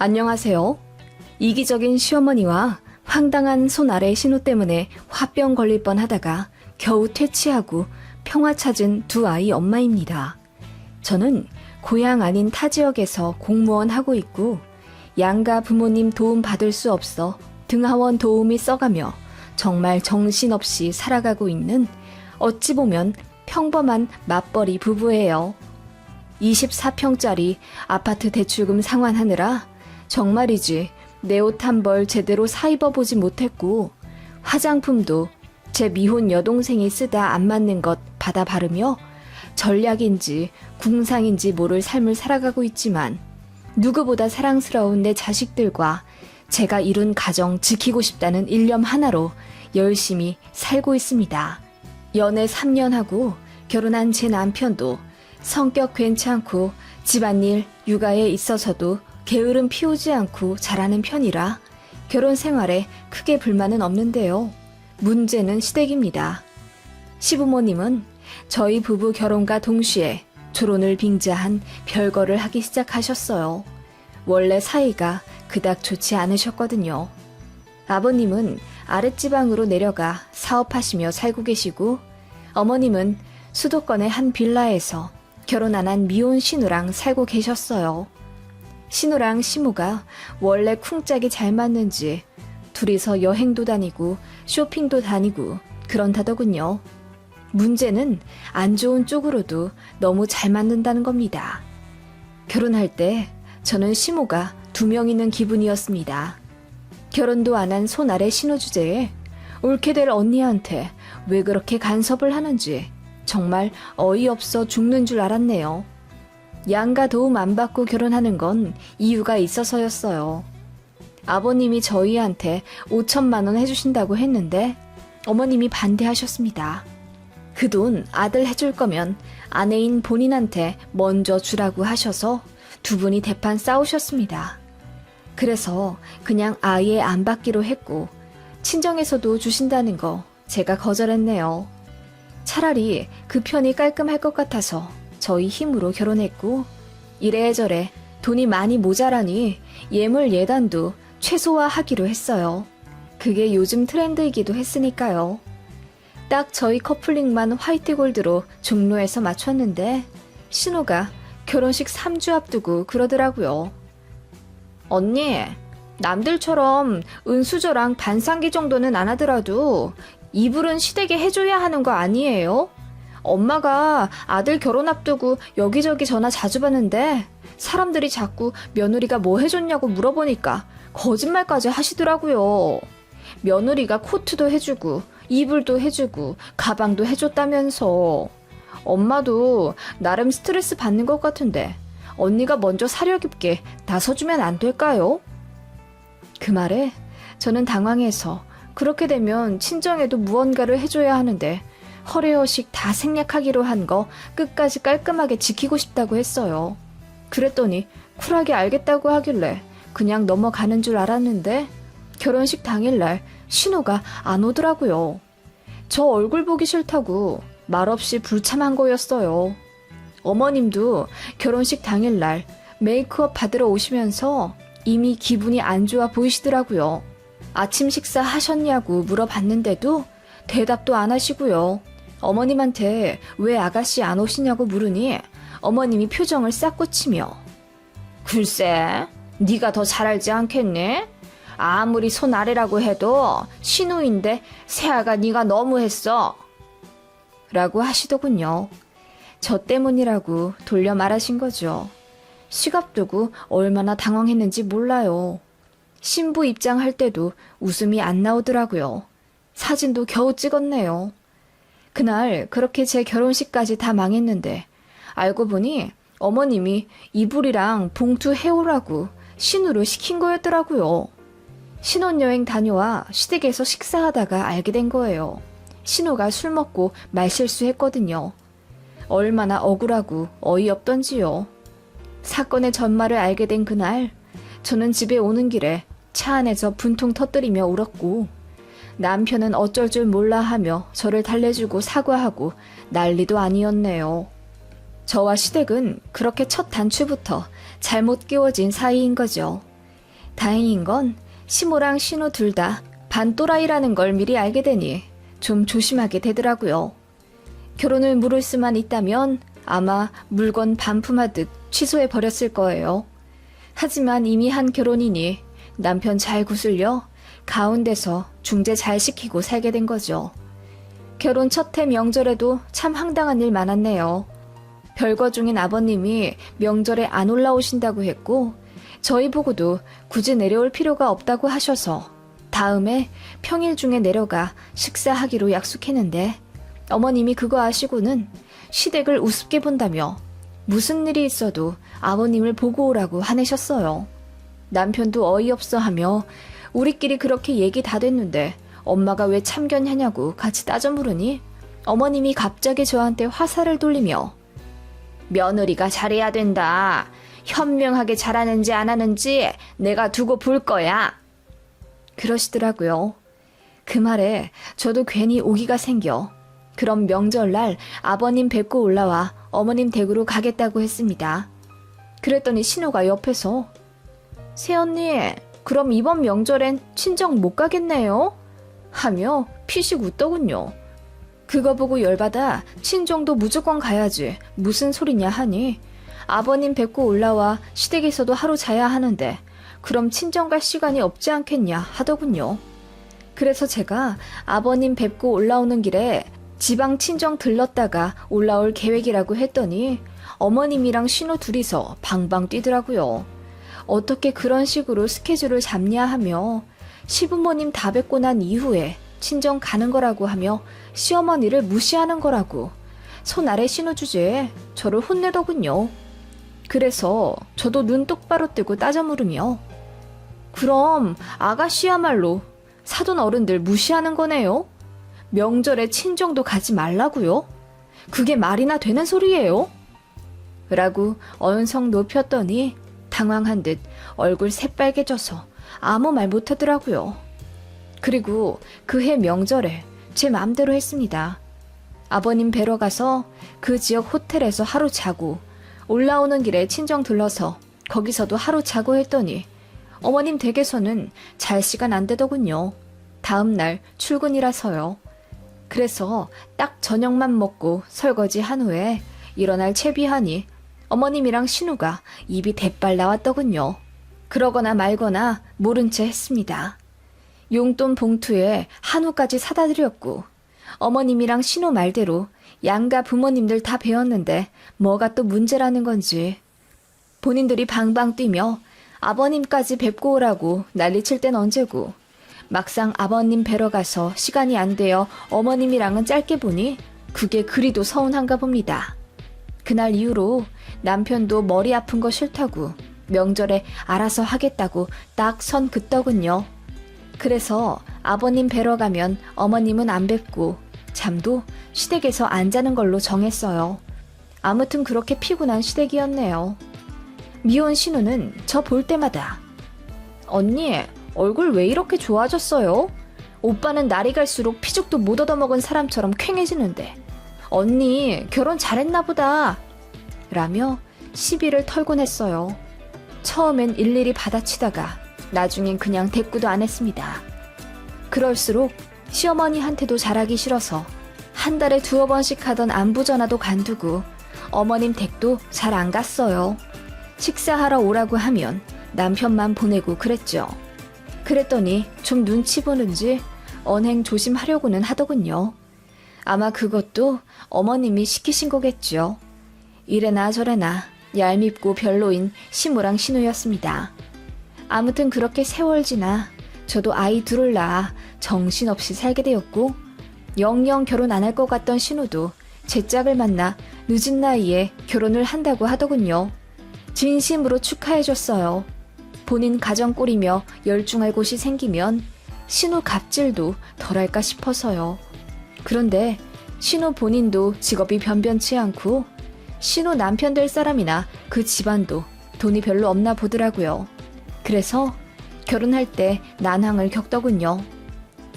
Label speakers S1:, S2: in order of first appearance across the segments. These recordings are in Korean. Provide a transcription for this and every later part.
S1: 안녕하세요. 이기적인 시어머니와 황당한 손 아래 신호 때문에 화병 걸릴 뻔하다가 겨우 퇴치하고 평화 찾은 두 아이 엄마입니다. 저는 고향 아닌 타 지역에서 공무원 하고 있고 양가 부모님 도움 받을 수 없어 등하원 도우미 써가며 정말 정신없이 살아가고 있는 어찌 보면 평범한 맞벌이 부부예요. 24평짜리 아파트 대출금 상환하느라 정말이지 내 옷 한 벌 제대로 사입어보지 못했고 화장품도 제 미혼 여동생이 쓰다 안 맞는 것 받아 바르며 전략인지 궁상인지 모를 삶을 살아가고 있지만 누구보다 사랑스러운 내 자식들과 제가 이룬 가정 지키고 싶다는 일념 하나로 열심히 살고 있습니다. 연애 3년 하고 결혼한 제 남편도 성격 괜찮고 집안일, 육아에 있어서도 게으름 피우지 않고 잘하는 편이라 결혼 생활에 크게 불만은 없는데요. 문제는 시댁입니다. 시부모님은 저희 부부 결혼과 동시에 조론을 빙자한 별거를 하기 시작하셨어요. 원래 사이가 그닥 좋지 않으셨거든요. 아버님은 아랫지방으로 내려가 사업하시며 살고 계시고 어머님은 수도권의 한 빌라에서 결혼 안 한 미혼 신우랑 살고 계셨어요. 신우랑 시모가 원래 쿵짝이 잘 맞는지 둘이서 여행도 다니고 쇼핑도 다니고 그런다더군요. 문제는 안 좋은 쪽으로도 너무 잘 맞는다는 겁니다. 결혼할 때 저는 시모가 2명 있는 기분이었습니다. 결혼도 안 한 손 아래 신우 주제에 옳게 될 언니한테 왜 그렇게 간섭을 하는지 정말 어이없어 죽는 줄 알았네요. 양가 도움 안 받고 결혼하는 건 이유가 있어서였어요. 아버님이 저희한테 5천만 원 해주신다고 했는데 어머님이 반대하셨습니다. 그 돈 아들 해줄 거면 아내인 본인한테 먼저 주라고 하셔서 두 분이 대판 싸우셨습니다. 그래서 그냥 아예 안 받기로 했고 친정에서도 주신다는 거 제가 거절했네요. 차라리 그 편이 깔끔할 것 같아서 저희 힘으로 결혼했고 이래저래 돈이 많이 모자라니 예물 예단도 최소화하기로 했어요. 그게 요즘 트렌드이기도 했으니까요. 딱 저희 커플링만 화이트 골드로 종로에서 맞췄는데 신우가 결혼식 3주 앞두고 그러더라고요. 언니, 남들처럼 은수저랑 반상기 정도는 안 하더라도 이불은 시댁에 해줘야 하는 거 아니에요? 엄마가 아들 결혼 앞두고 여기저기 전화 자주 받는데 사람들이 자꾸 며느리가 뭐 해줬냐고 물어보니까 거짓말까지 하시더라고요. 며느리가 코트도 해주고 이불도 해주고 가방도 해줬다면서. 엄마도 나름 스트레스 받는 것 같은데 언니가 먼저 사려 깊게 나서주면 안 될까요? 그 말에 저는 당황해서 그렇게 되면 친정에도 무언가를 해줘야 하는데 허례허식 다 생략하기로 한 거 끝까지 깔끔하게 지키고 싶다고 했어요. 그랬더니 쿨하게 알겠다고 하길래 그냥 넘어가는 줄 알았는데 결혼식 당일날 신우가 안 오더라고요. 저 얼굴 보기 싫다고 말없이 불참한 거였어요. 어머님도 결혼식 당일날 메이크업 받으러 오시면서 이미 기분이 안 좋아 보이시더라고요. 아침 식사 하셨냐고 물어봤는데도 대답도 안 하시고요. 어머님한테 왜 아가씨 안 오시냐고 물으니 어머님이 표정을 싹 고치며 글쎄, 네가 더 잘 알지 않겠니? 아무리 손 아래라고 해도 신우인데 새아가 네가 너무했어. 라고 하시더군요. 저 때문이라고 돌려 말하신 거죠. 시갑 두고 얼마나 당황했는지 몰라요. 신부 입장할 때도 웃음이 안 나오더라고요. 사진도 겨우 찍었네요. 그날 그렇게 제 결혼식까지 다 망했는데 알고 보니 어머님이 이불이랑 봉투 해오라고 신우로 시킨 거였더라고요. 신혼여행 다녀와 시댁에서 식사하다가 알게 된 거예요. 신우가 술 먹고 말실수했거든요. 얼마나 억울하고 어이없던지요. 사건의 전말을 알게 된 그날 저는 집에 오는 길에 차 안에서 분통 터뜨리며 울었고 남편은 어쩔 줄 몰라 하며 저를 달래주고 사과하고 난리도 아니었네요. 저와 시댁은 그렇게 첫 단추부터 잘못 끼워진 사이인 거죠. 다행인 건 시모랑 신우 둘 다 반또라이라는 걸 미리 알게 되니 좀 조심하게 되더라고요. 결혼을 물을 수만 있다면 아마 물건 반품하듯 취소해 버렸을 거예요. 하지만 이미 한 결혼이니 남편 잘 구슬려 가운데서 중재 잘 시키고 살게 된 거죠. 결혼 첫 해 명절에도 참 황당한 일 많았네요. 별거 중인 아버님이 명절에 안 올라오신다고 했고 저희 보고도 굳이 내려올 필요가 없다고 하셔서 다음에 평일 중에 내려가 식사하기로 약속했는데 어머님이 그거 아시고는 시댁을 우습게 본다며 무슨 일이 있어도 아버님을 보고 오라고 화내셨어요. 남편도 어이없어 하며 우리끼리 그렇게 얘기 다 됐는데 엄마가 왜 참견하냐고 같이 따져 물으니 어머님이 갑자기 저한테 화살을 돌리며 며느리가 잘해야 된다. 현명하게 잘하는지 안 하는지 내가 두고 볼 거야. 그러시더라고요. 그 말에 저도 괜히 오기가 생겨 그럼 명절날 아버님 뵙고 올라와 어머님 댁으로 가겠다고 했습니다. 그랬더니 신우가 옆에서 새언니 그럼 이번 명절엔 친정 못 가겠네요? 하며 피식 웃더군요. 그거 보고 열받아 친정도 무조건 가야지 무슨 소리냐 하니 아버님 뵙고 올라와 시댁에서도 하루 자야 하는데 그럼 친정 갈 시간이 없지 않겠냐 하더군요. 그래서 제가 아버님 뵙고 올라오는 길에 지방 친정 들렀다가 올라올 계획이라고 했더니 어머님이랑 신우 둘이서 방방 뛰더라고요. 어떻게 그런 식으로 스케줄을 잡냐 하며 시부모님 다 뵙고 난 이후에 친정 가는 거라고 하며 시어머니를 무시하는 거라고 손 아래 신우 주제에 저를 혼내더군요. 그래서 저도 눈 똑바로 뜨고 따져 물으며 그럼 아가씨야말로 사돈 어른들 무시하는 거네요? 명절에 친정도 가지 말라고요? 그게 말이나 되는 소리예요? 라고 언성 높였더니 당황한 듯 얼굴 새빨개져서 아무 말 못하더라고요. 그리고 그해 명절에 제 맘대로 했습니다. 아버님 뵈러 가서 그 지역 호텔에서 하루 자고 올라오는 길에 친정 들러서 거기서도 하루 자고 했더니 어머님 댁에서는 잘 시간 안 되더군요. 다음날 출근이라서요. 그래서 딱 저녁만 먹고 설거지 한 후에 일어날 채비하니 어머님이랑 신우가 입이 대빨 나왔더군요. 그러거나 말거나 모른 채 했습니다. 용돈 봉투에 한우까지 사다 드렸고 어머님이랑 신우 말대로 양가 부모님들 다 배웠는데 뭐가 또 문제라는 건지 본인들이 방방 뛰며 아버님까지 뵙고 오라고 난리칠 땐 언제고 막상 아버님 뵈러 가서 시간이 안 되어 어머님이랑은 짧게 보니 그게 그리도 서운한가 봅니다. 그날 이후로 남편도 머리 아픈 거 싫다고 명절에 알아서 하겠다고 딱 선 긋더군요. 그래서 아버님 뵈러 가면 어머님은 안 뵙고 잠도 시댁에서 안 자는 걸로 정했어요. 아무튼 그렇게 피곤한 시댁이었네요. 미혼 신우는 저 볼 때마다 언니 얼굴 왜 이렇게 좋아졌어요? 오빠는 날이 갈수록 피죽도 못 얻어먹은 사람처럼 퀭해지는데 언니 결혼 잘했나 보다 라며 시비를 털곤 했어요. 처음엔 일일이 받아치다가 나중엔 그냥 대꾸도 안 했습니다. 그럴수록 시어머니한테도 잘하기 싫어서 한 달에 2-3번씩 하던 안부 전화도 간두고 어머님 댁도 잘 안 갔어요. 식사하러 오라고 하면 남편만 보내고 그랬죠. 그랬더니 좀 눈치 보는지 언행 조심하려고는 하더군요. 아마 그것도 어머님이 시키신 거겠죠. 이래나 저래나 얄밉고 별로인 시무랑 신우였습니다. 아무튼 그렇게 세월 지나 저도 아이 둘을 낳아 정신없이 살게 되었고 영영 결혼 안 할 것 같던 신우도 제 짝을 만나 늦은 나이에 결혼을 한다고 하더군요. 진심으로 축하해줬어요. 본인 가정 꾸리며 열중할 곳이 생기면 신우 갑질도 덜할까 싶어서요. 그런데 신우 본인도 직업이 변변치 않고 신우 남편 될 사람이나 그 집안도 돈이 별로 없나 보더라고요. 그래서 결혼할 때 난항을 겪더군요.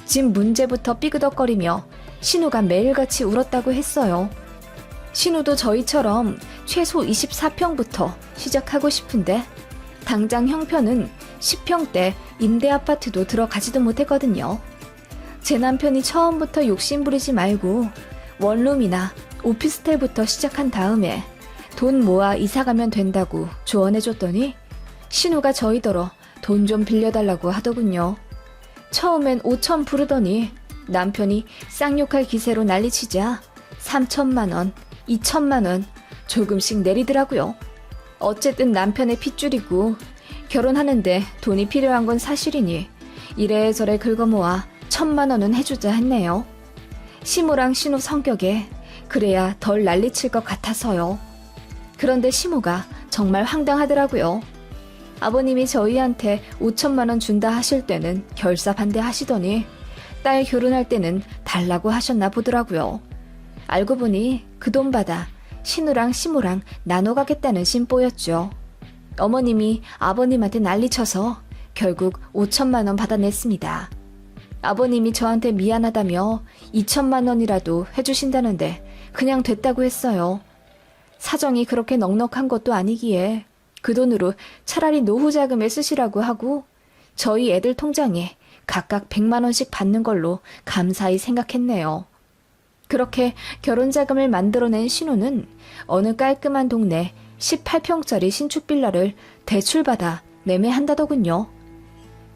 S1: 집 문제부터 삐그덕거리며 신우가 매일같이 울었다고 했어요. 신우도 저희처럼 최소 24평부터 시작하고 싶은데 당장 형편은 10평대 임대 아파트도 들어가지도 못했거든요. 제 남편이 처음부터 욕심 부리지 말고 원룸이나 오피스텔부터 시작한 다음에 돈 모아 이사 가면 된다고 조언해줬더니 신우가 저희더러 돈 좀 빌려달라고 하더군요. 처음엔 5천 부르더니 남편이 쌍욕할 기세로 난리치자 3천만 원, 2천만 원 조금씩 내리더라고요. 어쨌든 남편의 핏줄이고 결혼하는데 돈이 필요한 건 사실이니 이래저래 긁어모아 1,000만 원은 해주자 했네요. 시모랑 신우 성격에 그래야 덜 난리칠 것 같아서요. 그런데 시모가 정말 황당하더라고요. 아버님이 저희한테 5천만 원 준다 하실 때는 결사 반대하시더니 딸 결혼할 때는 달라고 하셨나 보더라고요. 알고 보니 그 돈 받아 신우랑 시모랑 나눠 가겠다는 심보였죠. 어머님이 아버님한테 난리쳐서 결국 5천만 원 받아냈습니다. 아버님이 저한테 미안하다며 2천만 원이라도 해주신다는데 그냥 됐다고 했어요. 사정이 그렇게 넉넉한 것도 아니기에 그 돈으로 차라리 노후 자금에 쓰시라고 하고 저희 애들 통장에 각각 100만 원씩 받는 걸로 감사히 생각했네요. 그렇게 결혼 자금을 만들어낸 신우는 어느 깔끔한 동네 18평짜리 신축 빌라를 대출받아 매매한다더군요.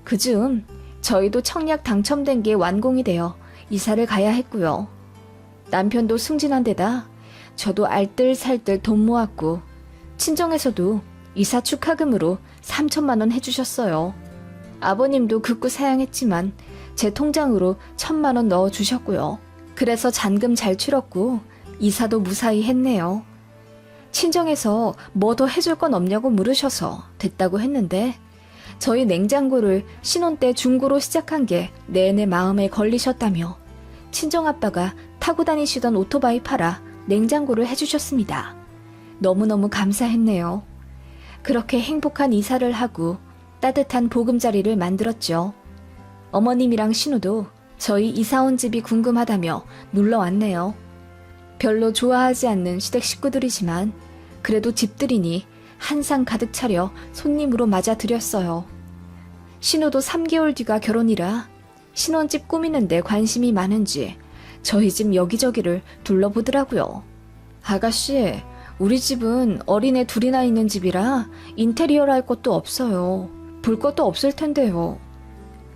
S1: 그즈음 저희도 청약 당첨된 게 완공이 되어 이사를 가야 했고요. 남편도 승진한 데다 저도 알뜰살뜰 돈 모았고 친정에서도 이사 축하금으로 3천만 원 해주셨어요. 아버님도 극구 사양했지만 제 통장으로 1,000만 원 넣어주셨고요. 그래서 잔금 잘 치렀고 이사도 무사히 했네요. 친정에서 뭐 더 해줄 건 없냐고 물으셔서 됐다고 했는데 저희 냉장고를 신혼 때 중고로 시작한 게 내내 마음에 걸리셨다며 친정아빠가 타고 다니시던 오토바이 팔아 냉장고를 해주셨습니다. 너무너무 감사했네요. 그렇게 행복한 이사를 하고 따뜻한 보금자리를 만들었죠. 어머님이랑 신우도 저희 이사 온 집이 궁금하다며 놀러 왔네요. 별로 좋아하지 않는 시댁 식구들이지만 그래도 집들이니 한상 가득 차려 손님으로 맞아들였어요. 신우도 3개월 뒤가 결혼이라 신혼집 꾸미는데 관심이 많은지 저희 집 여기저기를 둘러보더라고요. 아가씨, 우리 집은 어린애 둘이나 있는 집이라 인테리어를 할 것도 없어요. 볼 것도 없을 텐데요.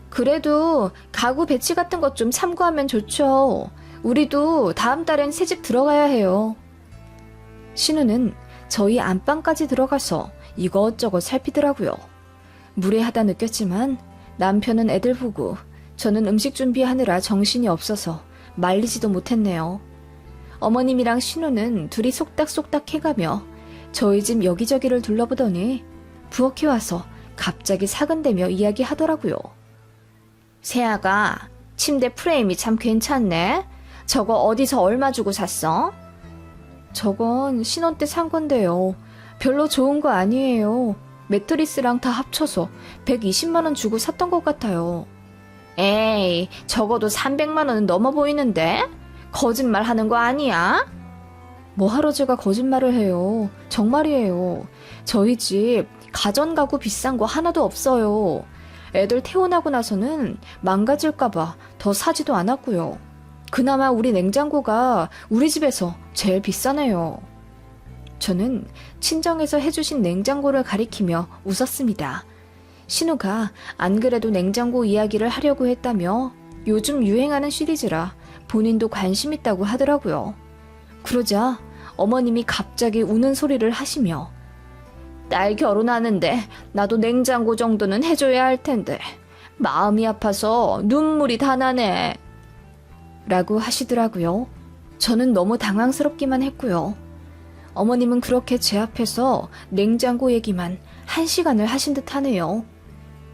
S1: 그래도 가구 배치 같은 것 좀 참고하면 좋죠. 우리도 다음 달엔 새집 들어가야 해요. 신우는 저희 안방까지 들어가서 이것저것 살피더라고요. 무례하다 느꼈지만 남편은 애들 보고 저는 음식 준비하느라 정신이 없어서 말리지도 못했네요. 어머님이랑 신우는 둘이 속닥속닥 해가며 저희 집 여기저기를 둘러보더니 부엌에 와서 갑자기 사근대며 이야기하더라고요. 세아가 침대 프레임이 참 괜찮네. 저거 어디서 얼마 주고 샀어? 저건 신혼 때 산 건데요. 별로 좋은 거 아니에요. 매트리스랑 다 합쳐서 120만 원 주고 샀던 것 같아요. 에이, 적어도 300만 원은 넘어 보이는데? 거짓말 하는 거 아니야? 뭐하러 제가 거짓말을 해요. 정말이에요. 저희 집 가전가구 비싼 거 하나도 없어요. 애들 태어나고 나서는 망가질까봐 더 사지도 않았고요. 그나마 우리 냉장고가 우리 집에서 제일 비싸네요. 저는 친정에서 해주신 냉장고를 가리키며 웃었습니다. 신우가 안 그래도 냉장고 이야기를 하려고 했다며 요즘 유행하는 시리즈라 본인도 관심 있다고 하더라고요. 그러자 어머님이 갑자기 우는 소리를 하시며 딸 결혼하는데 나도 냉장고 정도는 해줘야 할 텐데 마음이 아파서 눈물이 다 나네 라고 하시더라고요. 저는 너무 당황스럽기만 했고요. 어머님은 그렇게 제 앞에서 냉장고 얘기만 1시간을 하신 듯 하네요.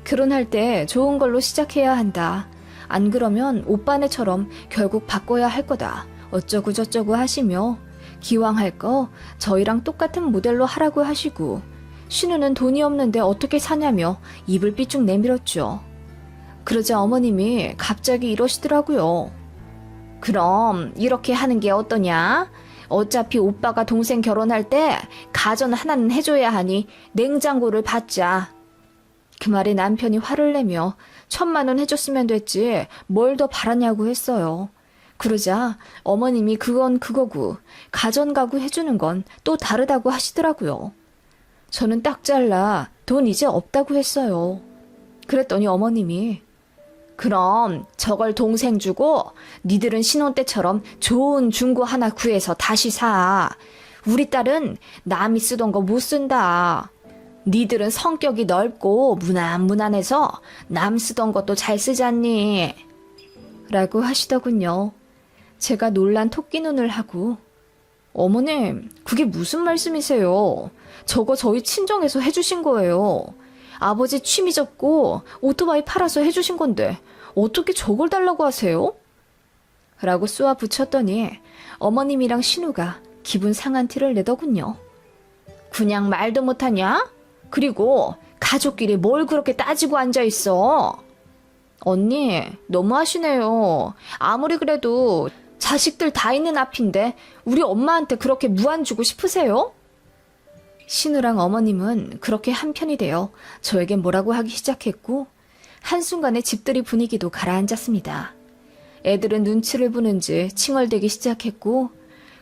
S1: 결혼할 때 좋은 걸로 시작해야 한다. 안 그러면 오빠네처럼 결국 바꿔야 할 거다. 어쩌고 저쩌고 하시며 기왕 할 거 저희랑 똑같은 모델로 하라고 하시고 신우는 돈이 없는데 어떻게 사냐며 입을 삐쭉 내밀었죠. 그러자 어머님이 갑자기 이러시더라고요. 그럼 이렇게 하는 게 어떠냐? 어차피 오빠가 동생 결혼할 때 가전 하나는 해줘야 하니 냉장고를 받자. 그 말에 남편이 화를 내며 1,000만 원 해줬으면 됐지 뭘 더 바라냐고 했어요. 그러자 어머님이 그건 그거고 가전가구 해주는 건 또 다르다고 하시더라고요. 저는 딱 잘라 돈 이제 없다고 했어요. 그랬더니 어머님이 그럼 저걸 동생 주고 니들은 신혼 때처럼 좋은 중고 하나 구해서 다시 사. 우리 딸은 남이 쓰던 거 못 쓴다. 니들은 성격이 넓고 무난무난해서 남 쓰던 것도 잘 쓰잖니. 라고 하시더군요. 제가 놀란 토끼 눈을 하고 어머님, 그게 무슨 말씀이세요? 저거 저희 친정에서 해주신 거예요. 아버지 취미 접고 오토바이 팔아서 해주신 건데 어떻게 저걸 달라고 하세요? 라고 쏘아 붙였더니 어머님이랑 신우가 기분 상한 티를 내더군요. 그냥 말도 못하냐? 그리고 가족끼리 뭘 그렇게 따지고 앉아있어? 언니, 너무하시네요. 아무리 그래도 자식들 다 있는 앞인데 우리 엄마한테 그렇게 무안 주고 싶으세요? 신우랑 어머님은 그렇게 한편이 되어 저에게 뭐라고 하기 시작했고 한순간에 집들이 분위기도 가라앉았습니다. 애들은 눈치를 보는지 칭얼대기 시작했고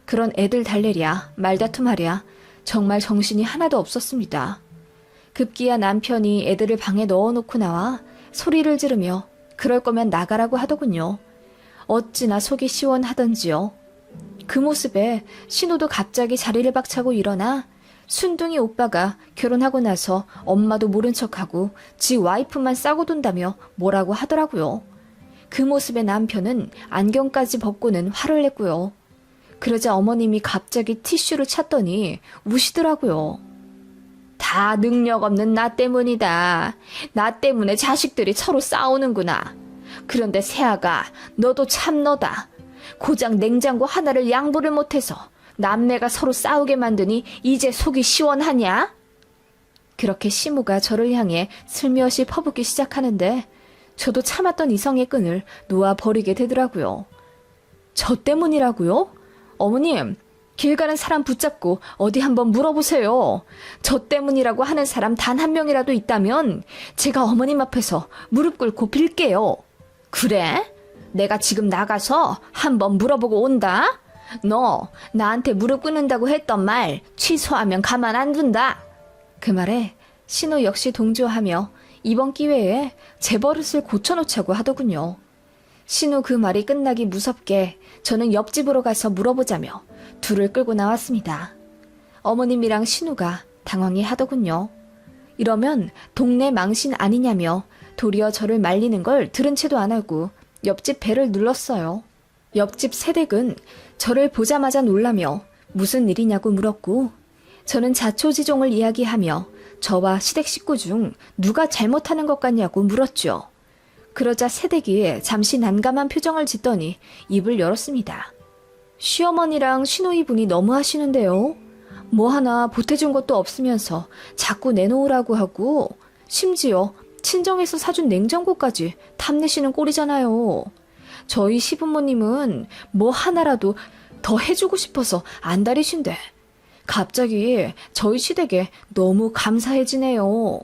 S1: 그런 애들 달래랴 말다툼하랴 정말 정신이 하나도 없었습니다. 급기야 남편이 애들을 방에 넣어놓고 나와 소리를 지르며 그럴 거면 나가라고 하더군요. 어찌나 속이 시원하던지요. 그 모습에 신우도 갑자기 자리를 박차고 일어나 순둥이 오빠가 결혼하고 나서 엄마도 모른 척하고 지 와이프만 싸고 돈다며 뭐라고 하더라고요. 그 모습에 남편은 안경까지 벗고는 화를 냈고요. 그러자 어머님이 갑자기 티슈를 찾더니 우시더라고요. 다 능력 없는 나 때문이다. 나 때문에 자식들이 서로 싸우는구나. 그런데 세아가 너도 참 너다. 고작 냉장고 하나를 양보를 못해서 남매가 서로 싸우게 만드니 이제 속이 시원하냐? 그렇게 시무가 저를 향해 슬며시 퍼붓기 시작하는데 저도 참았던 이성의 끈을 놓아버리게 되더라고요. 저 때문이라고요? 어머님, 길 가는 사람 붙잡고 어디 한번 물어보세요. 저 때문이라고 하는 사람 단 한 명이라도 있다면 제가 어머님 앞에서 무릎 꿇고 빌게요. 그래? 내가 지금 나가서 한번 물어보고 온다? 너 나한테 무릎 꿇는다고 했던 말 취소하면 가만 안 둔다. 그 말에 신우 역시 동조하며 이번 기회에 제 버릇을 고쳐놓자고 하더군요. 신우 그 말이 끝나기 무섭게 저는 옆집으로 가서 물어보자며 둘을 끌고 나왔습니다. 어머님이랑 신우가 당황해 하더군요. 이러면 동네 망신 아니냐며 도리어 저를 말리는 걸 들은 채도 안 하고 옆집 배를 눌렀어요. 옆집 새댁은 저를 보자마자 놀라며 무슨 일이냐고 물었고 저는 자초지종을 이야기하며 저와 시댁 식구 중 누가 잘못하는 것 같냐고 물었죠. 그러자 새댁이 잠시 난감한 표정을 짓더니 입을 열었습니다. 시어머니랑 시누이분이 너무 하시는데요. 뭐 하나 보태준 것도 없으면서 자꾸 내놓으라고 하고 심지어 친정에서 사준 냉장고까지 탐내시는 꼴이잖아요. 저희 시부모님은 뭐 하나라도 더 해주고 싶어서 안달이신데 갑자기 저희 시댁에 너무 감사해지네요.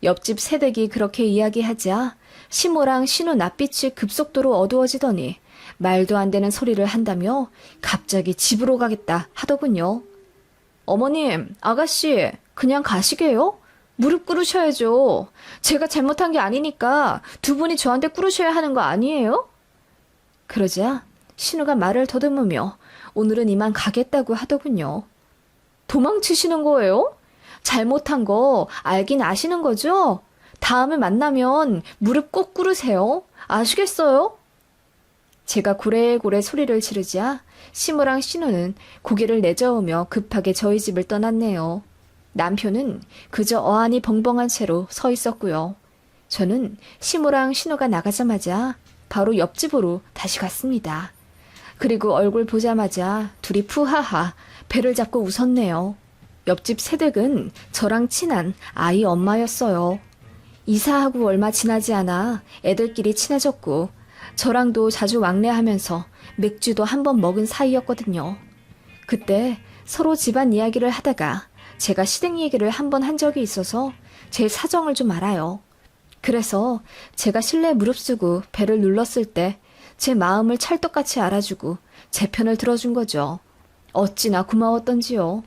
S1: 옆집 새댁이 그렇게 이야기하자 시모랑 신우 낯빛이 급속도로 어두워지더니 말도 안 되는 소리를 한다며 갑자기 집으로 가겠다 하더군요. 어머님, 아가씨, 그냥 가시게요? 무릎 꿇으셔야죠. 제가 잘못한 게 아니니까 두 분이 저한테 꿇으셔야 하는 거 아니에요? 그러자 신우가 말을 더듬으며 오늘은 이만 가겠다고 하더군요. 도망치시는 거예요? 잘못한 거 알긴 아시는 거죠? 다음에 만나면 무릎 꼭 꿇으세요. 아시겠어요? 제가 고래고래 소리를 지르자 시무랑 신우는 고개를 내저으며 급하게 저희 집을 떠났네요. 남편은 그저 어안이 벙벙한 채로 서 있었고요. 저는 시무랑 신우가 나가자마자 바로 옆집으로 다시 갔습니다. 그리고 얼굴 보자마자 둘이 푸하하 배를 잡고 웃었네요. 옆집 새댁은 저랑 친한 아이 엄마였어요. 이사하고 얼마 지나지 않아 애들끼리 친해졌고 저랑도 자주 왕래하면서 맥주도 한 번 먹은 사이였거든요. 그때 서로 집안 이야기를 하다가 제가 시댁 얘기를 한 번 한 적이 있어서 제 사정을 좀 알아요. 그래서 제가 실내에 무릅쓰고 배를 눌렀을 때 제 마음을 찰떡같이 알아주고 제 편을 들어준 거죠. 어찌나 고마웠던지요.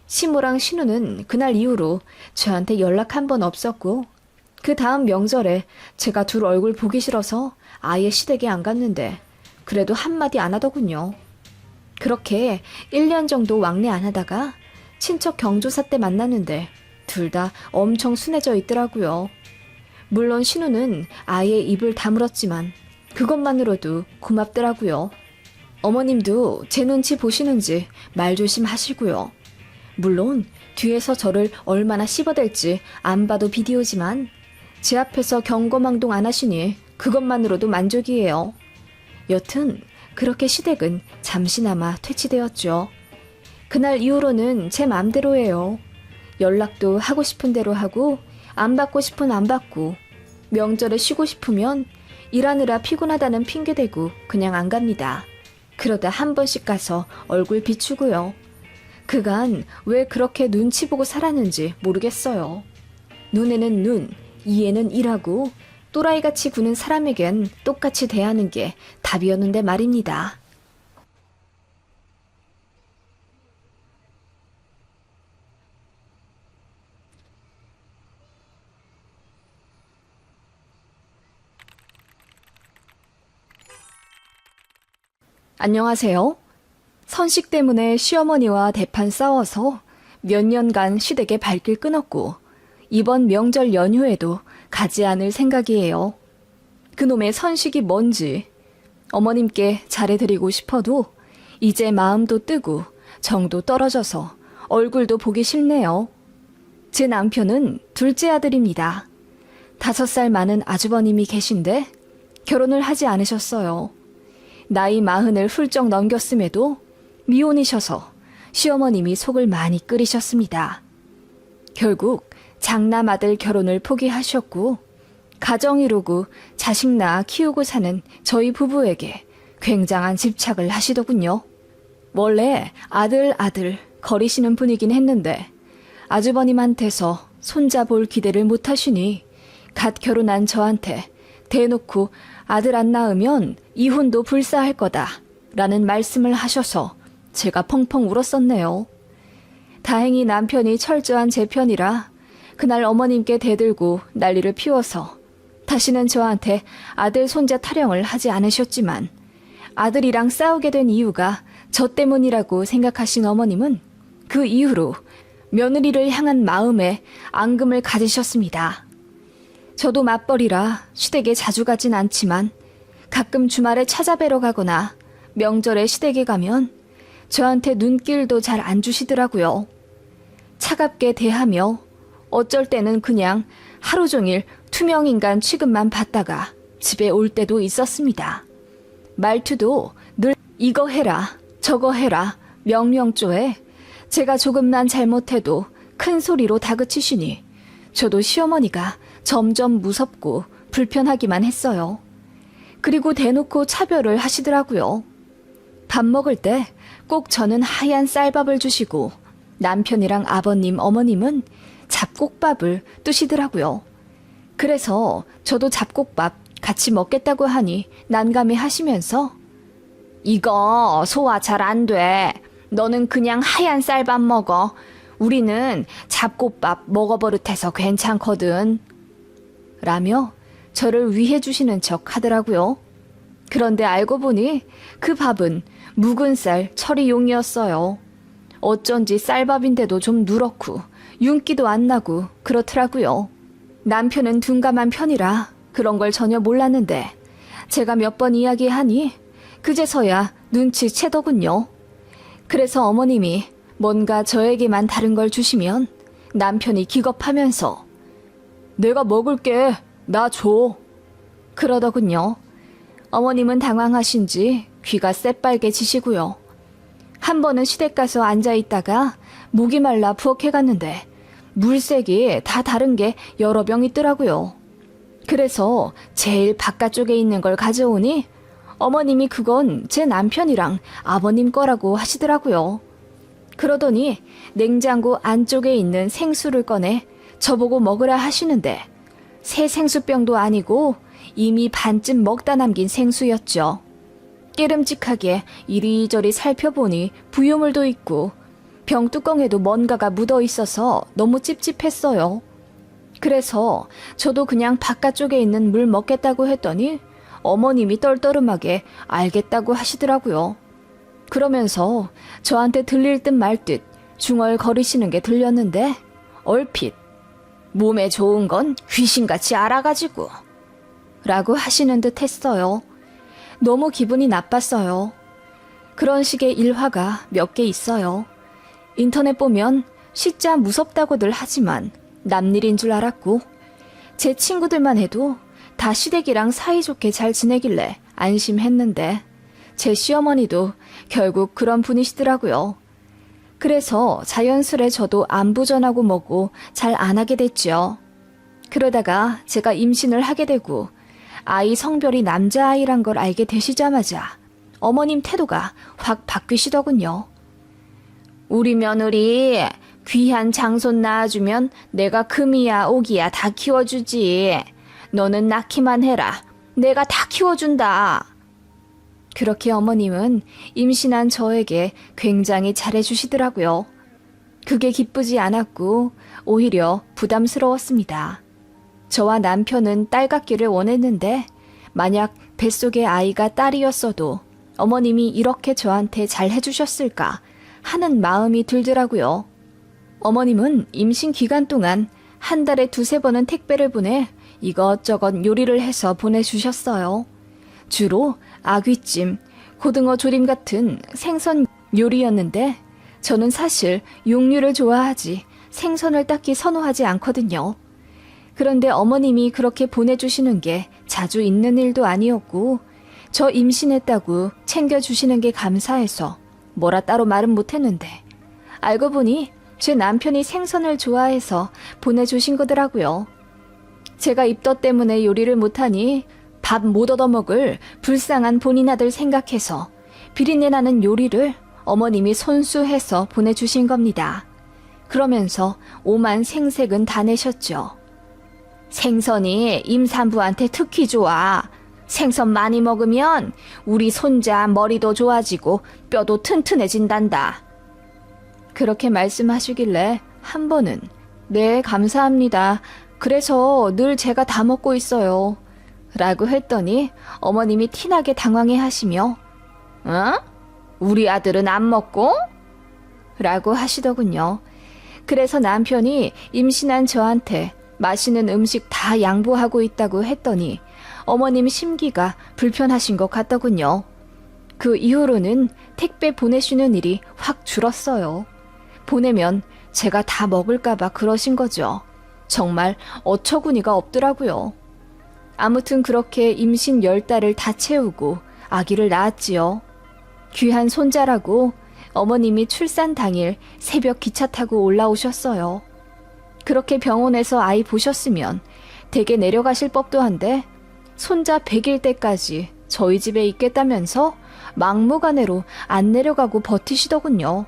S1: 시모랑 신우는 그날 이후로 저한테 연락 한 번 없었고 그 다음 명절에 제가 둘 얼굴 보기 싫어서 아예 시댁에 안 갔는데 그래도 한마디 안 하더군요. 그렇게 1년 정도 왕래 안 하다가 친척 경조사 때 만났는데 둘 다 엄청 순해져 있더라고요. 물론 신우는 아예 입을 다물었지만 그것만으로도 고맙더라고요. 어머님도 제 눈치 보시는지 말 조심하시고요. 물론 뒤에서 저를 얼마나 씹어댈지 안 봐도 비디오지만 제 앞에서 경거망동 안 하시니 그것만으로도 만족이에요. 여튼 그렇게 시댁은 잠시나마 퇴치되었죠. 그날 이후로는 제 맘대로예요. 연락도 하고 싶은 대로 하고 안 받고 싶은 안 받고 명절에 쉬고 싶으면 일하느라 피곤하다는 핑계대고 그냥 안 갑니다. 그러다 한 번씩 가서 얼굴 비추고요. 그간 왜 그렇게 눈치 보고 살았는지 모르겠어요. 눈에는 눈, 이에는 이라고 또라이같이 구는 사람에겐 똑같이 대하는 게 답이었는데 말입니다. 안녕하세요. 선식 때문에 시어머니와 대판 싸워서 몇 년간 시댁에 발길 끊었고 이번 명절 연휴에도 가지 않을 생각이에요. 그놈의 선식이 뭔지 어머님께 잘해드리고 싶어도 이제 마음도 뜨고 정도 떨어져서 얼굴도 보기 싫네요. 제 남편은 둘째 아들입니다. 5살 많은 아주버님이 계신데 결혼을 하지 않으셨어요. 나이 40을 훌쩍 넘겼음에도 미혼이셔서 시어머님이 속을 많이 끓이셨습니다. 결국 장남 아들 결혼을 포기하셨고 가정 이루고 자식 낳아 키우고 사는 저희 부부에게 굉장한 집착을 하시더군요. 원래 아들 거리시는 분이긴 했는데 아주버님한테서 손자볼 기대를 못하시니 갓 결혼한 저한테 대놓고 아들 안 낳으면 이혼도 불사할 거다 라는 말씀을 하셔서 제가 펑펑 울었었네요. 다행히 남편이 철저한 제 편이라 그날 어머님께 대들고 난리를 피워서 다시는 저한테 아들 손자 타령을 하지 않으셨지만 아들이랑 싸우게 된 이유가 저 때문이라고 생각하신 어머님은 그 이후로 며느리를 향한 마음에 앙금을 가지셨습니다. 저도 맞벌이라 시댁에 자주 가진 않지만 가끔 주말에 찾아뵈러 가거나 명절에 시댁에 가면 저한테 눈길도 잘 안 주시더라고요. 차갑게 대하며 어쩔 때는 그냥 하루 종일 투명인간 취급만 받다가 집에 올 때도 있었습니다. 말투도 늘 이거 해라 저거 해라 명령조에 제가 조금만 잘못해도 큰 소리로 다그치시니 저도 시어머니가 점점 무섭고 불편하기만 했어요. 그리고 대놓고 차별을 하시더라고요. 밥 먹을 때 꼭 저는 하얀 쌀밥을 주시고 남편이랑 아버님, 어머님은 잡곡밥을 뜨시더라고요. 그래서 저도 잡곡밥 같이 먹겠다고 하니 난감해 하시면서 이거 소화 잘 안 돼. 너는 그냥 하얀 쌀밥 먹어. 우리는 잡곡밥 먹어버릇해서 괜찮거든. 라며 저를 위해 주시는 척 하더라고요. 그런데 알고 보니 그 밥은 묵은 쌀 처리용이었어요. 어쩐지 쌀밥인데도 좀 누렇고 윤기도 안 나고 그렇더라고요. 남편은 둔감한 편이라 그런 걸 전혀 몰랐는데 제가 몇 번 이야기하니 그제서야 눈치채더군요. 그래서 어머님이 뭔가 저에게만 다른 걸 주시면 남편이 기겁하면서 내가 먹을게, 나 줘. 그러더군요. 어머님은 당황하신지 귀가 새빨개지시고요. 한 번은 시댁 가서 앉아있다가 목이 말라 부엌해갔는데 물색이 다 다른 게 여러 병 있더라고요. 그래서 제일 바깥쪽에 있는 걸 가져오니 어머님이 그건 제 남편이랑 아버님 거라고 하시더라고요. 그러더니 냉장고 안쪽에 있는 생수를 꺼내 저보고 먹으라 하시는데 새 생수병도 아니고 이미 반쯤 먹다 남긴 생수였죠. 깨름직하게 이리저리 살펴보니 부유물도 있고 병뚜껑에도 뭔가가 묻어 있어서 너무 찝찝했어요. 그래서 저도 그냥 바깥쪽에 있는 물 먹겠다고 했더니 어머님이 떨떠름하게 알겠다고 하시더라고요. 그러면서 저한테 들릴 듯 말 듯 중얼거리시는 게 들렸는데 얼핏 몸에 좋은 건 귀신같이 알아가지고 라고 하시는 듯 했어요. 너무 기분이 나빴어요. 그런 식의 일화가 몇 개 있어요. 인터넷 보면 진짜 무섭다고들 하지만 남일인 줄 알았고 제 친구들만 해도 다 시댁이랑 사이좋게 잘 지내길래 안심했는데 제 시어머니도 결국 그런 분이시더라고요. 그래서 자연스레 저도 안부 전하고 뭐고 잘 안 하게 됐죠. 그러다가 제가 임신을 하게 되고 아이 성별이 남자아이란 걸 알게 되시자마자 어머님 태도가 확 바뀌시더군요. 우리 며느리 귀한 장손 낳아주면 내가 금이야 오기야 다 키워주지. 너는 낳기만 해라. 내가 다 키워준다. 그렇게 어머님은 임신한 저에게 굉장히 잘해주시더라고요. 그게 기쁘지 않았고 오히려 부담스러웠습니다. 저와 남편은 딸 갖기를 원했는데 만약 뱃속의 아이가 딸이었어도 어머님이 이렇게 저한테 잘해주셨을까 하는 마음이 들더라고요. 어머님은 임신 기간 동안 한 달에 2-3번은 택배를 보내 이것저것 요리를 해서 보내주셨어요. 주로 아귀찜, 고등어 조림 같은 생선 요리였는데 저는 사실 육류를 좋아하지 생선을 딱히 선호하지 않거든요. 그런데 어머님이 그렇게 보내주시는 게 자주 있는 일도 아니었고 저 임신했다고 챙겨주시는 게 감사해서 뭐라 따로 말은 못했는데 알고 보니 제 남편이 생선을 좋아해서 보내주신 거더라고요. 제가 입덧 때문에 요리를 못하니 밥 못 얻어먹을 불쌍한 본인 아들 생각해서 비린내 나는 요리를 어머님이 손수해서 보내주신 겁니다. 그러면서 오만 생색은 다 내셨죠. 생선이 임산부한테 특히 좋아. 생선 많이 먹으면 우리 손자 머리도 좋아지고 뼈도 튼튼해진단다. 그렇게 말씀하시길래 한 번은 네, 감사합니다. 그래서 늘 제가 다 먹고 있어요. 라고 했더니 어머님이 티나게 당황해 하시며 어? 우리 아들은 안 먹고? 라고 하시더군요. 그래서 남편이 임신한 저한테 맛있는 음식 다 양보하고 있다고 했더니 어머님 심기가 불편하신 것 같더군요. 그 이후로는 택배 보내시는 일이 확 줄었어요. 보내면 제가 다 먹을까봐 그러신 거죠. 정말 어처구니가 없더라고요. 아무튼 그렇게 임신 10달을 다 채우고 아기를 낳았지요. 귀한 손자라고 어머님이 출산 당일 새벽 기차 타고 올라오셨어요. 그렇게 병원에서 아이 보셨으면 댁에 내려가실 법도 한데 손자 100일 때까지 저희 집에 있겠다면서 막무가내로 안 내려가고 버티시더군요.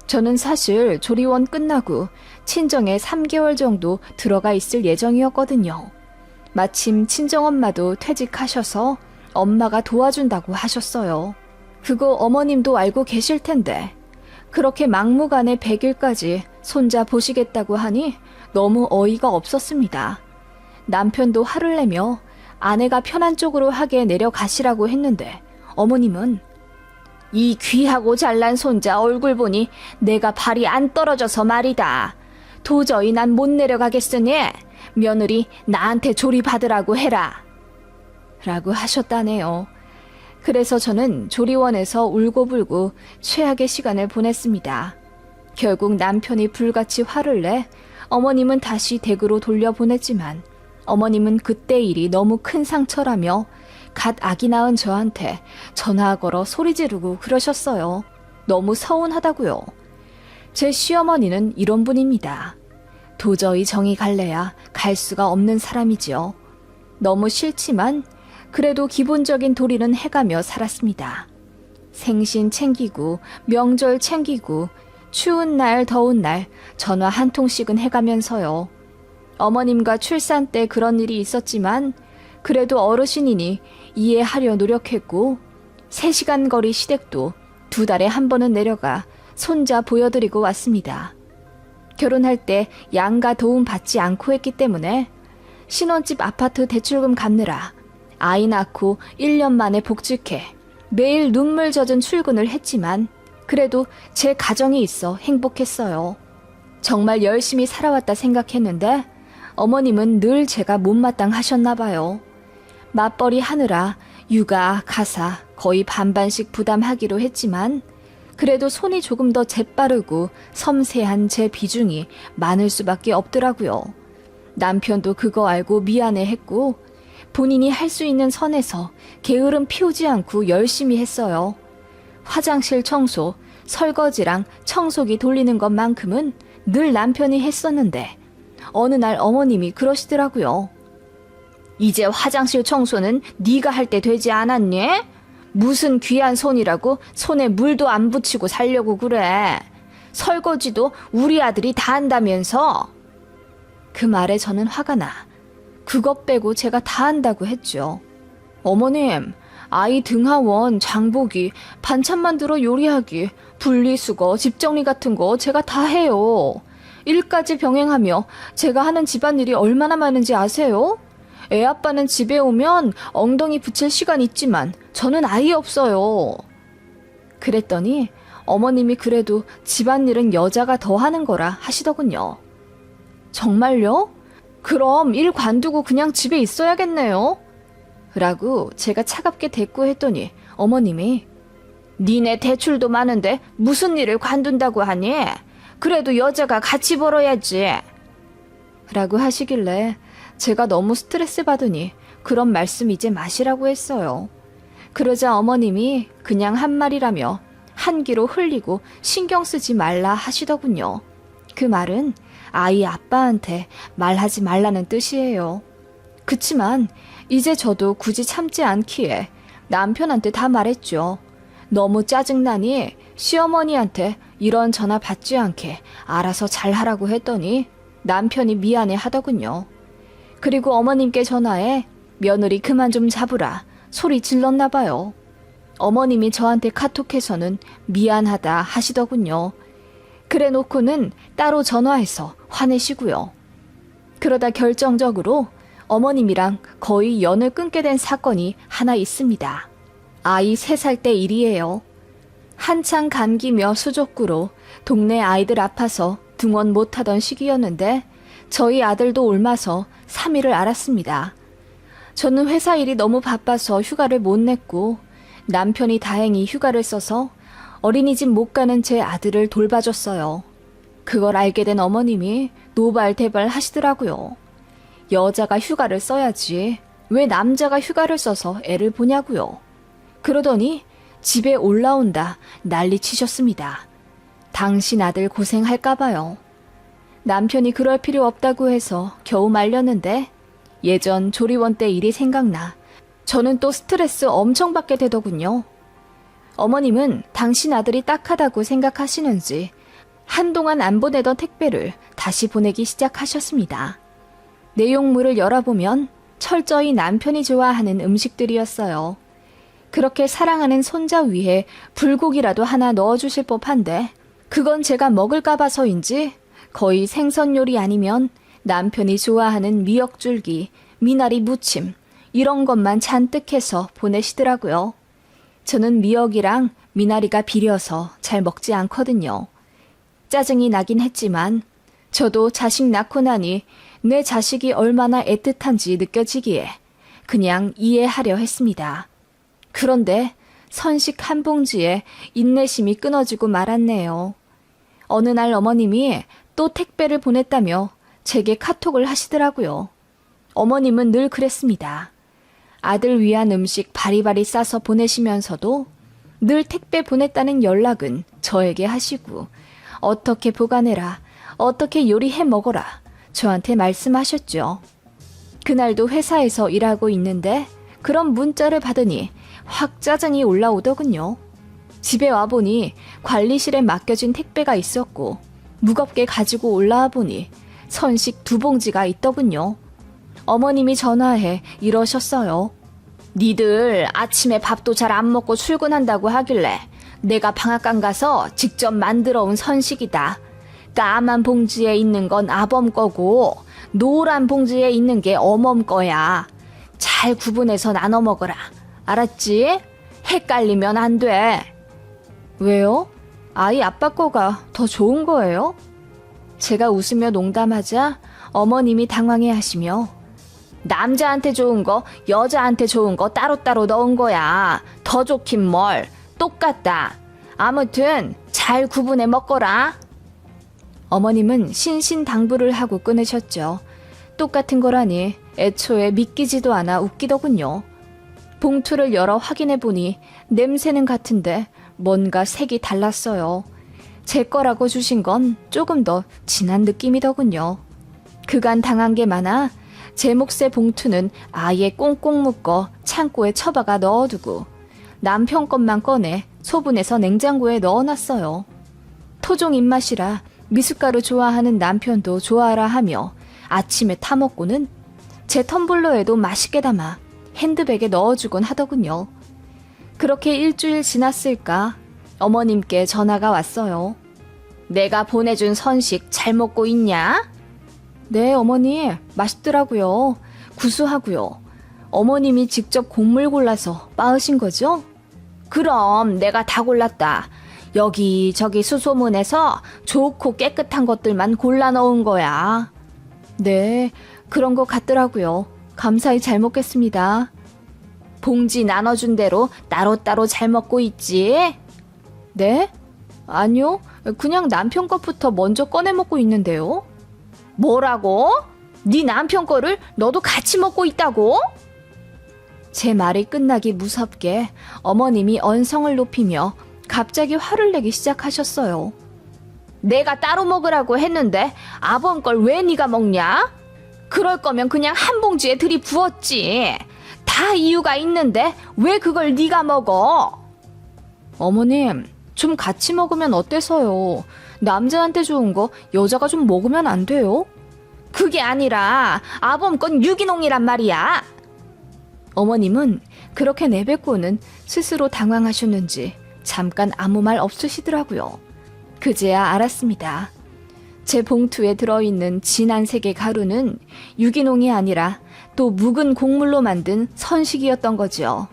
S1: 저는 사실 조리원 끝나고 친정에 3개월 정도 들어가 있을 예정이었거든요. 마침 친정엄마도 퇴직하셔서 엄마가 도와준다고 하셨어요. 그거 어머님도 알고 계실 텐데 그렇게 막무가내 100일까지 손자 보시겠다고 하니 너무 어이가 없었습니다. 남편도 화를 내며 아내가 편한 쪽으로 하게 내려가시라고 했는데 어머님은 이 귀하고 잘난 손자 얼굴 보니 내가 발이 안 떨어져서 말이다. 도저히 난 못 내려가겠으니 며느리 나한테 조리받으라고 해라. 라고 하셨다네요. 그래서 저는 조리원에서 울고불고 최악의 시간을 보냈습니다. 결국 남편이 불같이 화를 내 어머님은 다시 댁으로 돌려보냈지만 어머님은 그때 일이 너무 큰 상처라며 갓 아기 낳은 저한테 전화 걸어 소리 지르고 그러셨어요. 너무 서운하다고요. 제 시어머니는 이런 분입니다. 도저히 정이 갈래야 갈 수가 없는 사람이지요. 너무 싫지만 그래도 기본적인 도리는 해가며 살았습니다. 생신 챙기고 명절 챙기고 추운 날 더운 날 전화 한 통씩은 해가면서요. 어머님과 출산 때 그런 일이 있었지만 그래도 어르신이니 이해하려 노력했고 3시간 거리 시댁도 2달에 한 번은 내려가 손자 보여드리고 왔습니다. 결혼할 때 양가 도움 받지 않고 했기 때문에 신혼집 아파트 대출금 갚느라 아이 낳고 1년 만에 복직해 매일 눈물 젖은 출근을 했지만 그래도 제 가정이 있어 행복했어요. 정말 열심히 살아왔다 생각했는데 어머님은 늘 제가 못마땅하셨나 봐요. 맞벌이 하느라 육아, 가사 거의 반반씩 부담하기로 했지만 그래도 손이 조금 더 재빠르고 섬세한 제 비중이 많을 수밖에 없더라고요. 남편도 그거 알고 미안해했고 본인이 할 수 있는 선에서 게으름 피우지 않고 열심히 했어요. 화장실 청소, 설거지랑 청소기 돌리는 것만큼은 늘 남편이 했었는데 어느 날 어머님이 그러시더라고요. 이제 화장실 청소는 네가 할 때 되지 않았니? 무슨 귀한 손이라고 손에 물도 안 붙이고 살려고 그래. 설거지도 우리 아들이 다 한다면서. 그 말에 저는 화가 나. 그것 빼고 제가 다 한다고 했죠. 어머님, 아이 등하원, 장보기, 반찬 만들어 요리하기, 분리수거, 집 정리 같은 거 제가 다 해요. 일까지 병행하며 제가 하는 집안일이 얼마나 많은지 아세요? 애 아빠는 집에 오면 엉덩이 붙일 시간 있지만 저는 아예 없어요. 그랬더니 어머님이 그래도 집안일은 여자가 더 하는 거라 하시더군요. 정말요? 그럼 일 관두고 그냥 집에 있어야겠네요. 라고 제가 차갑게 대꾸했더니 어머님이 니네 대출도 많은데 무슨 일을 관둔다고 하니? 그래도 여자가 같이 벌어야지. 라고 하시길래 제가 너무 스트레스 받으니 그런 말씀 이제 마시라고 했어요. 그러자 어머님이 그냥 한 말이라며 한기로 흘리고 신경 쓰지 말라 하시더군요. 그 말은 아이 아빠한테 말하지 말라는 뜻이에요. 그치만 이제 저도 굳이 참지 않기에 남편한테 다 말했죠. 너무 짜증나니 시어머니한테 이런 전화 받지 않게 알아서 잘하라고 했더니 남편이 미안해 하더군요. 그리고 어머님께 전화해 며느리 그만 좀 잡으라 소리 질렀나 봐요. 어머님이 저한테 카톡해서는 미안하다 하시더군요. 그래 놓고는 따로 전화해서 화내시고요. 그러다 결정적으로 어머님이랑 거의 연을 끊게 된 사건이 하나 있습니다. 아이 3살 때 일이에요. 한창 감기며 수족구로 동네 아이들 아파서 등원 못하던 시기였는데 저희 아들도 옮아서 3일을 앓았습니다. 저는 회사 일이 너무 바빠서 휴가를 못 냈고 남편이 다행히 휴가를 써서 어린이집 못 가는 제 아들을 돌봐줬어요. 그걸 알게 된 어머님이 노발대발 하시더라고요. 여자가 휴가를 써야지 왜 남자가 휴가를 써서 애를 보냐고요. 그러더니 집에 올라온다 난리 치셨습니다. 당신 아들 고생할까 봐요. 남편이 그럴 필요 없다고 해서 겨우 말렸는데 예전 조리원 때 일이 생각나 저는 또 스트레스 엄청 받게 되더군요. 어머님은 당신 아들이 딱하다고 생각하시는지 한동안 안 보내던 택배를 다시 보내기 시작하셨습니다. 내용물을 열어보면 철저히 남편이 좋아하는 음식들이었어요. 그렇게 사랑하는 손자 위에 불고기라도 하나 넣어주실 법한데 그건 제가 먹을까 봐서인지 거의 생선 요리 아니면 남편이 좋아하는 미역줄기, 미나리 무침 이런 것만 잔뜩 해서 보내시더라고요. 저는 미역이랑 미나리가 비려서 잘 먹지 않거든요. 짜증이 나긴 했지만 저도 자식 낳고 나니 내 자식이 얼마나 애틋한지 느껴지기에 그냥 이해하려 했습니다. 그런데 선식 한 봉지에 인내심이 끊어지고 말았네요. 어느 날 어머님이 또 택배를 보냈다며 제게 카톡을 하시더라고요. 어머님은 늘 그랬습니다. 아들 위한 음식 바리바리 싸서 보내시면서도 늘 택배 보냈다는 연락은 저에게 하시고 어떻게 보관해라, 어떻게 요리해 먹어라 저한테 말씀하셨죠. 그날도 회사에서 일하고 있는데 그런 문자를 받으니 확 짜증이 올라오더군요. 집에 와보니 관리실에 맡겨진 택배가 있었고 무겁게 가지고 올라와 보니 선식 2봉지가 있더군요. 어머님이 전화해 이러셨어요. 니들 아침에 밥도 잘 안 먹고 출근한다고 하길래 내가 방앗간 가서 직접 만들어 온 선식이다. 까만 봉지에 있는 건 아범 거고 노란 봉지에 있는 게 어멈 거야. 잘 구분해서 나눠 먹어라. 알았지? 헷갈리면 안 돼. 왜요? 아이 아빠 거가 더 좋은 거예요? 제가 웃으며 농담하자 어머님이 당황해 하시며 남자한테 좋은 거, 여자한테 좋은 거 따로따로 넣은 거야. 더 좋긴 뭘. 똑같다. 아무튼 잘 구분해 먹거라. 어머님은 신신당부를 하고 끊으셨죠. 똑같은 거라니 애초에 믿기지도 않아 웃기더군요. 봉투를 열어 확인해 보니 냄새는 같은데 뭔가 색이 달랐어요. 제 거라고 주신 건 조금 더 진한 느낌이더군요. 그간 당한 게 많아 제 몫의 봉투는 아예 꽁꽁 묶어 창고에 처박아 넣어두고 남편 것만 꺼내 소분해서 냉장고에 넣어놨어요. 토종 입맛이라 미숫가루 좋아하는 남편도 좋아하라 하며 아침에 타먹고는 제 텀블러에도 맛있게 담아 핸드백에 넣어주곤 하더군요. 그렇게 일주일 지났을까 어머님께 전화가 왔어요. 내가 보내준 선식 잘 먹고 있냐? 네, 어머니. 맛있더라고요. 구수하고요. 어머님이 직접 곡물 골라서 빻으신 거죠? 그럼 내가 다 골랐다. 여기저기 수소문해서 좋고 깨끗한 것들만 골라 넣은 거야. 네, 그런 것 같더라고요. 감사히 잘 먹겠습니다. 봉지 나눠준 대로 따로따로 잘 먹고 있지? 네? 아니요, 그냥 남편 것부터 먼저 꺼내 먹고 있는데요. 뭐라고? 네 남편 거를 너도 같이 먹고 있다고? 제 말이 끝나기 무섭게 어머님이 언성을 높이며 갑자기 화를 내기 시작하셨어요. 내가 따로 먹으라고 했는데 아범 걸 왜 네가 먹냐? 그럴 거면 그냥 한 봉지에 들이부었지. 다 이유가 있는데 왜 그걸 네가 먹어? 어머님, 좀 같이 먹으면 어때서요? 남자한테 좋은 거 여자가 좀 먹으면 안 돼요? 그게 아니라 아범 건 유기농이란 말이야. 어머님은 그렇게 내뱉고는 스스로 당황하셨는지 잠깐 아무 말 없으시더라고요. 그제야 알았습니다. 제 봉투에 들어있는 진한 색의 가루는 유기농이 아니라 또 묵은 곡물로 만든 선식이었던 거죠.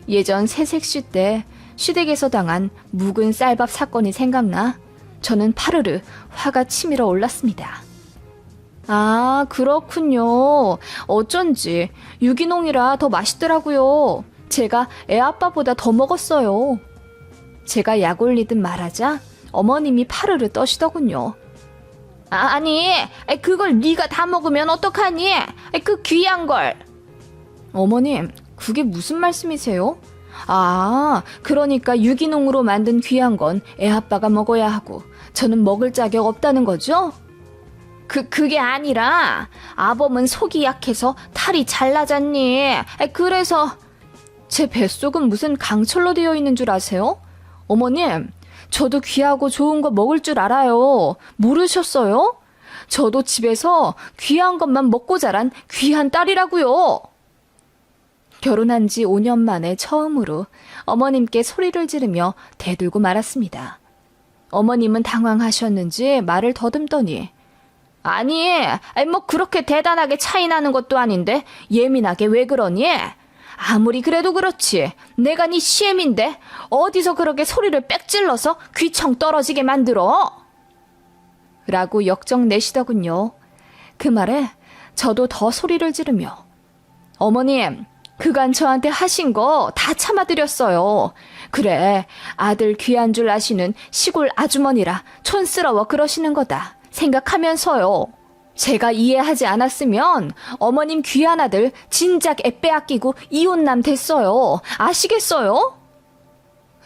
S1: 예전 새색시 때 시댁에서 당한 묵은 쌀밥 사건이 생각나 저는 파르르 화가 치밀어 올랐습니다. 아, 그렇군요. 어쩐지 유기농이라 더 맛있더라고요. 제가 애아빠보다 더 먹었어요. 제가 약 올리듯 말하자 어머님이 파르르 떠시더군요. 아니, 그걸 네가 다 먹으면 어떡하니? 그 귀한 걸. 어머님, 그게 무슨 말씀이세요? 아, 그러니까 유기농으로 만든 귀한 건 애아빠가 먹어야 하고 저는 먹을 자격 없다는 거죠? 그게 아니라 아범은 속이 약해서 탈이 잘 나잖니. 그래서 제 뱃속은 무슨 강철로 되어 있는 줄 아세요? 어머님, 저도 귀하고 좋은 거 먹을 줄 알아요. 모르셨어요? 저도 집에서 귀한 것만 먹고 자란 귀한 딸이라고요. 결혼한 지 5년 만에 처음으로 어머님께 소리를 지르며 대들고 말았습니다. 어머님은 당황하셨는지 말을 더듬더니 아니, 뭐 그렇게 대단하게 차이 나는 것도 아닌데 예민하게 왜 그러니? 아무리 그래도 그렇지. 내가 네 시엠인데 어디서 그렇게 소리를 빽질러서 귀청 떨어지게 만들어? 라고 역정 내시더군요. 그 말에 저도 더 소리를 지르며 어머님, 그간 저한테 하신 거 다 참아드렸어요. 그래, 아들 귀한 줄 아시는 시골 아주머니라 촌스러워 그러시는 거다 생각하면서요. 제가 이해하지 않았으면 어머님 귀한 아들 진작 애 빼앗기고 이혼남 됐어요. 아시겠어요?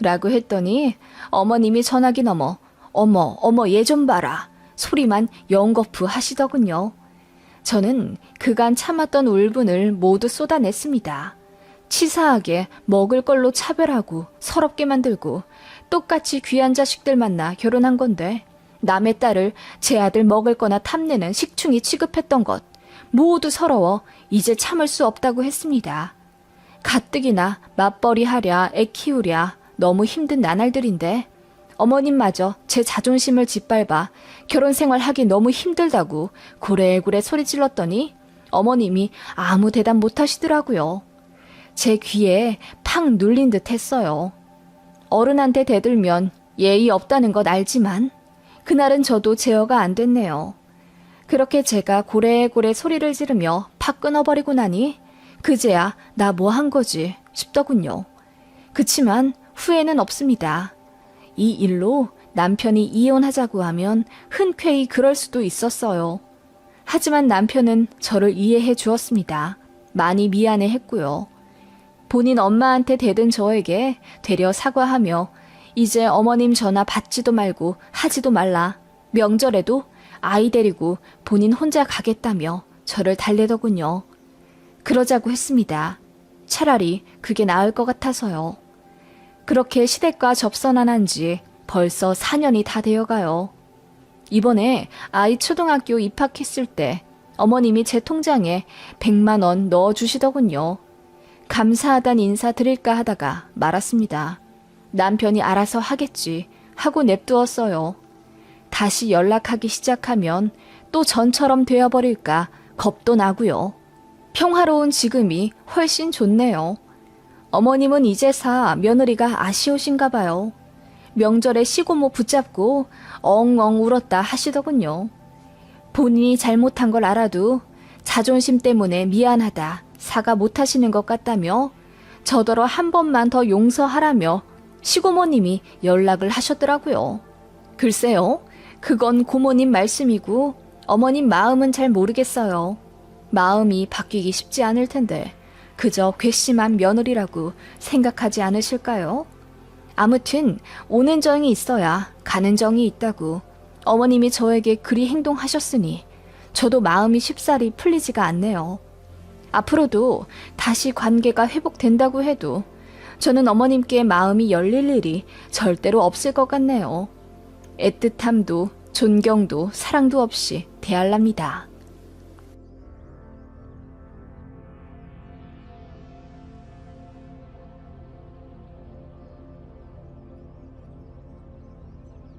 S1: 라고 했더니 어머님이 전화기 넘어 어머 얘 좀 봐라 소리만 연거푸 하시더군요. 저는 그간 참았던 울분을 모두 쏟아냈습니다. 치사하게 먹을 걸로 차별하고 서럽게 만들고 똑같이 귀한 자식들 만나 결혼한 건데 남의 딸을 제 아들 먹을 거나 탐내는 식충이 취급했던 것 모두 서러워 이제 참을 수 없다고 했습니다. 가뜩이나 맞벌이 하랴 애 키우랴 너무 힘든 나날들인데 어머님마저 제 자존심을 짓밟아 결혼 생활하기 너무 힘들다고 고래고래 소리 질렀더니 어머님이 아무 대답 못 하시더라고요. 제 귀에 팍 눌린 듯 했어요. 어른한테 대들면 예의 없다는 것 알지만 그날은 저도 제어가 안 됐네요. 그렇게 제가 고래고래 소리를 지르며 팍 끊어버리고 나니 그제야 나 뭐 한 거지 싶더군요. 그치만 후회는 없습니다. 이 일로 남편이 이혼하자고 하면 흔쾌히 그럴 수도 있었어요. 하지만 남편은 저를 이해해 주었습니다. 많이 미안해 했고요. 본인 엄마한테 대든 저에게 되려 사과하며 이제 어머님 전화 받지도 말고 하지도 말라. 명절에도 아이 데리고 본인 혼자 가겠다며 저를 달래더군요. 그러자고 했습니다. 차라리 그게 나을 것 같아서요. 그렇게 시댁과 접선한 지 벌써 4년이 다 되어가요. 이번에 아이 초등학교 입학했을 때 어머님이 제 통장에 100만 원 넣어주시더군요. 감사하단 인사 드릴까 하다가 말았습니다. 남편이 알아서 하겠지 하고 냅두었어요. 다시 연락하기 시작하면 또 전처럼 되어버릴까 겁도 나고요. 평화로운 지금이 훨씬 좋네요. 어머님은 이제사 며느리가 아쉬우신가 봐요. 명절에 시고모 붙잡고 엉엉 울었다 하시더군요. 본인이 잘못한 걸 알아도 자존심 때문에 미안하다 사과 못하시는 것 같다며 저더러 한 번만 더 용서하라며 시고모님이 연락을 하셨더라고요. 글쎄요, 그건 고모님 말씀이고 어머님 마음은 잘 모르겠어요. 마음이 바뀌기 쉽지 않을 텐데 그저 괘씸한 며느리라고 생각하지 않으실까요? 아무튼 오는 정이 있어야 가는 정이 있다고 어머님이 저에게 그리 행동하셨으니 저도 마음이 쉽사리 풀리지가 않네요. 앞으로도 다시 관계가 회복된다고 해도 저는 어머님께 마음이 열릴 일이 절대로 없을 것 같네요. 애틋함도 존경도 사랑도 없이 대할랍니다.